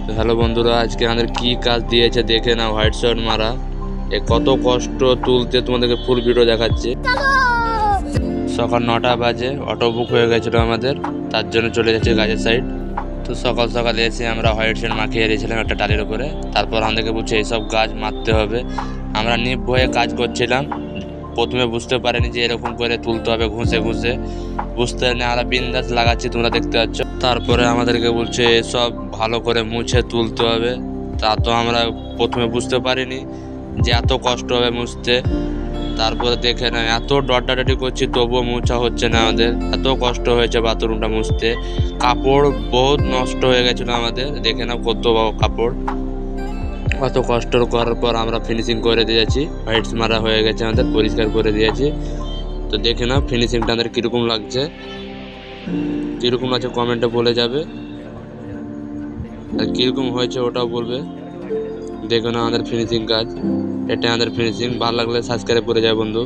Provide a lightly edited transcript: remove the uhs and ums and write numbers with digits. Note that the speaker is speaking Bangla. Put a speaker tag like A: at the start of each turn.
A: তো হ্যালো বন্ধুরা, আজকে আমাদের কি কাজ দিয়েছে দেখে নাও। হোয়াইট শট মারা, এ কত কষ্ট তুলতে তোমাদেরকে ফুল ভিডিও দেখাচ্ছে। সকাল 9টা বাজে, অটো বুক হয়ে গেছিলো আমাদের, তার জন্য চলে যাচ্ছে গাছের সাইড। তো সকাল সকাল এসে আমরা হোয়াইট শট মাখিয়ে দিয়েছিলাম একটা টালির উপরে। তারপর আমাদেরকে বলছে এইসব গাছ মারতে হবে। আমরা নির্ভয়ে কাজ করছিলাম, প্রথমে বুঝতে পারিনি যে এরকম করে তুলতে হবে ঘুষে ঘুষে, বুঝতে পারিনি। আমরা বিন্দাস লাগাচ্ছি, তোমরা দেখতে পাচ্ছ। তারপরে আমাদেরকে বলছে এসব ভালো করে মুছে তুলতে হবে। তা তো আমরা প্রথমে বুঝতে পারিনি যে এত কষ্ট হবে মুছতে। তারপরে দেখে না এত ডটাডটি করছি তবুও মোছা হচ্ছে না আমাদের, এত কষ্ট হয়েছে বাথরুমটা মুছতে। কাপড় বহুত নষ্ট হয়ে গেছিলো আমাদের, দেখে না কত কাপড়। অত কষ্ট করার পর আমরা ফিনিশিং করে দিয়েছি, হোয়াইটস মারা হয়ে গেছে আমাদের, পরিষ্কার করে দিয়েছি। তো দেখে না ফিনিশিংটা আমাদের কীরকম লাগছে, কীরকম আছে কমেন্টে বলে যাবে, আর কীরকম হয়েছে ওটাও বলবে। দেখো না আমাদের ফিনিশিং কাজ, এটা আমাদের ফিনিশিং। ভালো লাগলে সাবস্ক্রাইব করে যায় বন্ধু।